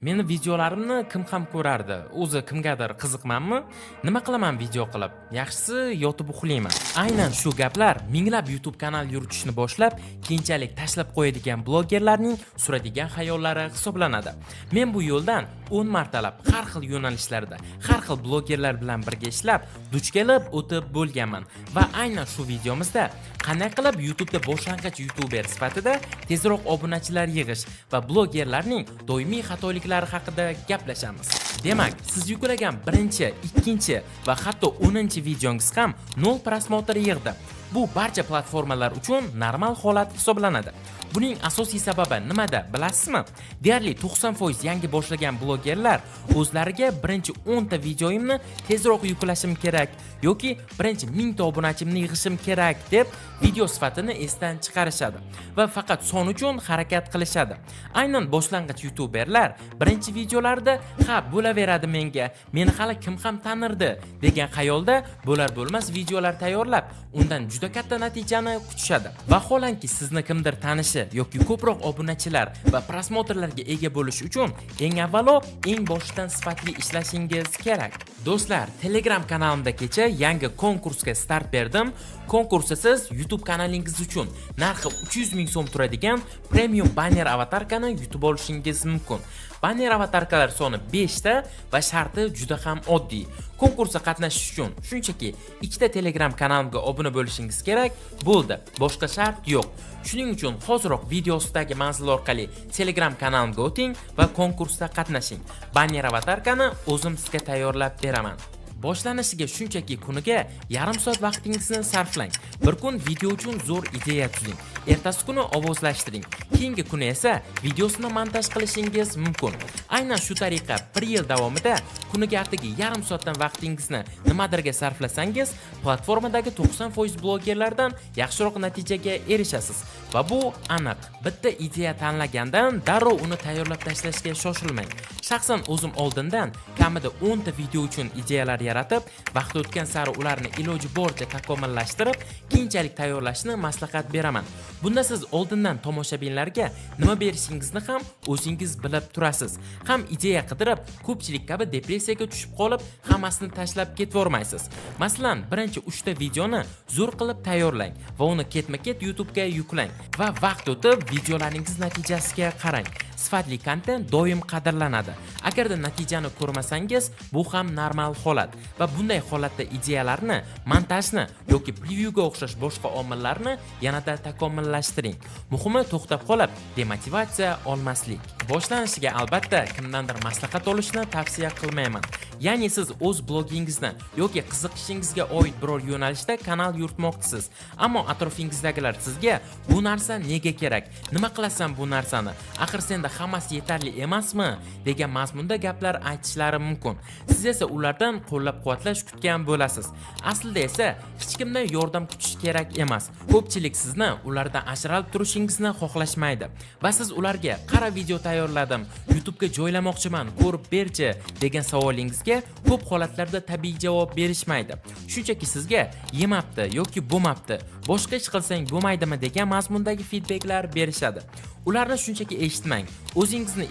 Meni videolarimni kim ham ko'rardi? O'zi kimgadir qiziqmanmi? Nima qilaman video qilib? Yaxshisi yotib uxlayman. Aynan shu gaplar minglab YouTube kanal yuritishni boshlab, keyinchalik tashlab qo'yadigan blogerlarning suradigan xayollari hisoblanadi. Men bu yo'ldan 10 martalab har xil yo'nalishlarda, har xil blogerlar bilan birga ishlab, duch kelib o'tib bo'lganman va aynan shu videomizda qanday qilib YouTube'da boshlang'ich YouTuber sifatida tezroq obunachilar yig'ish va blogerlarning doimiy xatoliklari haqida gaplashamiz. Demak, siz yuklagan birinchi, ikkinchi va hatto 10-videongiz ham 0 prosmotr yig'di. Bu barcha platformalar uchun normal holat hisoblanadi. Buning asosiy sababi nimada bilasizmi? Deyarli 90% yangi boshlagan blogerlar o'zlariga birinchi 10 ta videoimni tezroq yuklashim kerak yoki birinchi 1000 ta obunachimni yig'ishim kerak deb video sifatini esdan chiqarishadi va faqat son uchun harakat qilishadi. Aynan boshlang'ich YouTuberlar birinchi videolarda "Ha, bo'laveradi menga, meni hali kim ham tanirdi" degan xayolda bo'lar bo'lmas videolar tayyorlab, undan juda katta natijani kutishadi. Vaholanki sizni kimdir tanishi yoki ko'proq obunachilar va prosmotrlarga ega bo'lish uchun eng avvalo eng boshidan sifatli ishlashingiz kerak. Do'stlar, Telegram kanalimda kecha yangi konkursga start berdim. Konkursda siz YouTube kanalingiz uchun narxi 300 ming so'm turadigan premium banner avatarkani yutib olishingiz mumkin. Banner avatarkalar soni 5 ta va sharti juda ham oddiy. Konkursga qatnashish uchun shunchaki 2 ta Telegram kanalimga obuna bo'lishingiz kerak. Bo'ldi. Boshqa shart yo'q. Shuning uchun hoziroq video ostidagi manzil orqali Telegram kanalimga o'ting va konkursda qatnashing. Banner avatarkani o'zim sizga tayyorlab beraman. Boshlanishiga shunchaki kuniga yarim soat vaqtingizni sarflang. Bir kun video uchun zo'r ideya tuzing. Ertasi kuni ovozlashtiring. Keyingi kuni esa videosini montaj qilishingiz mumkin. Aynan shu tariqa 1 yil davomida kuniga atigi yarim soatdan vaqtingizni nimadirga sarflasangiz, platformadagi 90% blogerlardan yaxshiroq natijaga erishasiz. Va bu aniq. Bitta ideya tanlagandan darrov uni tayyorlab tashlashga shoshilmang. Shaxsan o'zim oldindan kamida 10 ta video uchun ideyalar yaratib, vaqt o'tgan sari ularni iloji boricha takomillashtirib, keyinchalik tayyorlashni maslahat beraman. Bunda siz oldindan tomoshabinlarga nima berishingizni ham o'zingiz bilib turasiz. Ham ideya qidirib, ko'pchilik kabi depressiyaga tushib qolib, hammasini tashlab ketvormaysiz. Masalan, birinchi 3 ta videoni zo'r qilib tayyorlang va uni ketma-ket YouTube'ga yuklang va vaqt o'tib videolaringiz natijasiga qarang. Sifatli kontent doim qadrlanadi. Agarda natijani ko'rmasangiz, bu ham normal holat va bunday holatda ideyalarni, montajni yoki prevyuga o'xshash boshqa omillarni yanada takomillashtiring. Muhimi to'xtab qolib, demotivatsiya olmaslik. Boshlanishiga albatta kimdandir maslahat olishni tavsiya qilmayman. Ya'ni siz o'z blogingizni yoki qiziqishingizga oid biror yo'nalishda kanal yuritmoqchisiz, ammo atrofingizdagilar sizga "Bu narsa nega kerak? Nima qilasan bu narsani? Axir senda hammasi yetarli emasmi?" degan mazmunda gaplar aytishlari mumkin. Siz esa ulardan qo'llab-quvvatlash kutgan bo'lasiz. Aslida esa hech kimdan yordam kutish kerak emas. Ko'pchilik sizni ulardan ajralib turishingizni xohlashmaydi va siz ularga "Qara video tayyorladim, YouTube'ga joylamoqchiman, ko'rib berchi" degan savolingizga ko'p holatlarda tabiiy javob berishmaydi. Shunchaki sizga "Yemabdi yoki bo'lmabdi, boshqa ish qilsang bo'lmaydimi" degan mazmundagi feedbacklar berishadi. Ularni shunchaki eshitmang.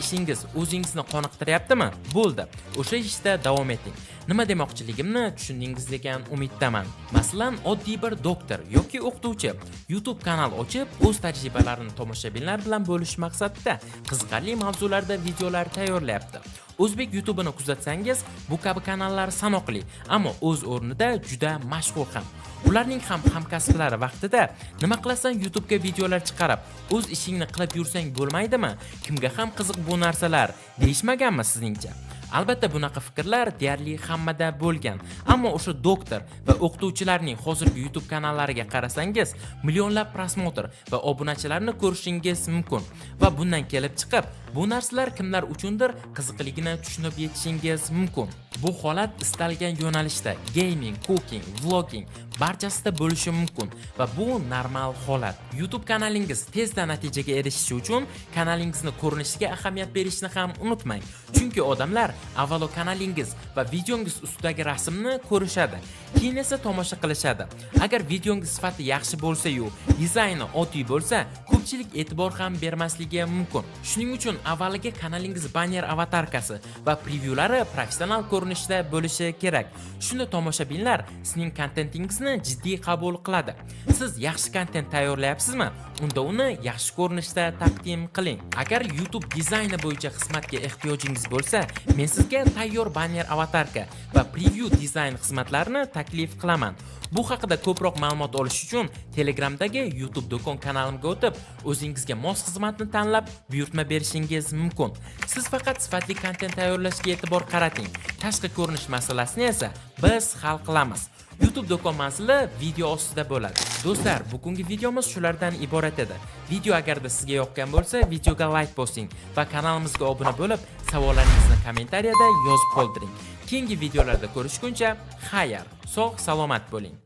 Ishingiz o'zingizni qoniqtiryaptimi? Bo'ldi. O'sha ishda davom eting. Nima demoqchiligimni tushundingiz degan umiddaman. Masalan, oddiy bir doktor yoki o'qituvchi YouTube kanal ochib, o'z tajribalarini tomoshabinlar bilan bo'lish maqsadida qiziqarli mavzularda videolar tayyorlayapti. O'zbek YouTube'ini kuzatsangiz, bu kabi kanallar sanoqli, ammo o'z o'rnida juda mashhur ham. Ularning ham hamkasblari vaqtida "Nima qilasan YouTube'ga videolar chiqarib, o'z ishingni qilib yursang bo'lmaydimi? Kimga ham qiziq bu narsalar" deyishmaganmi sizningcha? Albatta bunaqa fikrlar deyarli hammada bo'lgan. Ammo o'sha doktor va o'qituvchilarning hozirgi YouTube kanallariga qarasangiz, millionlab prosmotr va obunachilarni ko'rishingiz mumkin. Va bundan kelib chiqib, bu narsalar kimlar uchundir qiziqligini tushunib yetishingiz mumkin. Bu holat istalgan yo'nalishda, gaming, cooking, vlogging barchasida bo'lishi mumkin va bu normal holat. YouTube kanalingiz tezda natijaga erishishi uchun kanalingizni ko'rinishiga ahamiyat berishni ham unutmang. Chunki odamlar avvalo kanalingiz va videongiz ustidagi rasmni ko'rishadi, keyin esa tomosha qilishadi. Agar videongiz sifati yaxshi bo'lsa-yu, dizayni oddiy bo'lsa, ko'pchilik e'tibor ham bermasligi mumkin. Shuning uchun avvaliga kanalingiz banner avatarkasi va prevyulari professional ko'rinishda bo'lishi kerak. Shunda tomoshabinlar sizning kontentingizni jiddiy qabul qiladi. Siz yaxshi kontent tayyorlayapsizmi? Unda uni yaxshi ko'rinishda taqdim qiling. Agar YouTube dizayni bo'yicha xizmatga ehtiyojingiz bo'lsa, men sizga tayyor banner avatarka va preview dizayn xizmatlarini taklif qilaman. Bu haqida ko'proq ma'lumot olish uchun Telegramdagi YouTube do'kon kanalimga o'tib, o'zingizga mos xizmatni tanlab, buyurtma berishingiz mumkin. Siz faqat sifatli kontent tayyorlashga e'tibor qarating. Tashqi ko'rinish masalasini esa biz hal qilamiz. YouTube do'kon manzili video ostida bo'ladi. Do'stlar, bugungi videomiz shulardan iborat edi. Video agarda sizga yoqqan bo'lsa, videoga like bosing va kanalimizga obuna bo'lib, savollaringizni kommentariyada yozib qoldiring. Keyingi videolarda ko'rishguncha, xayr, sog' salomat bo'ling.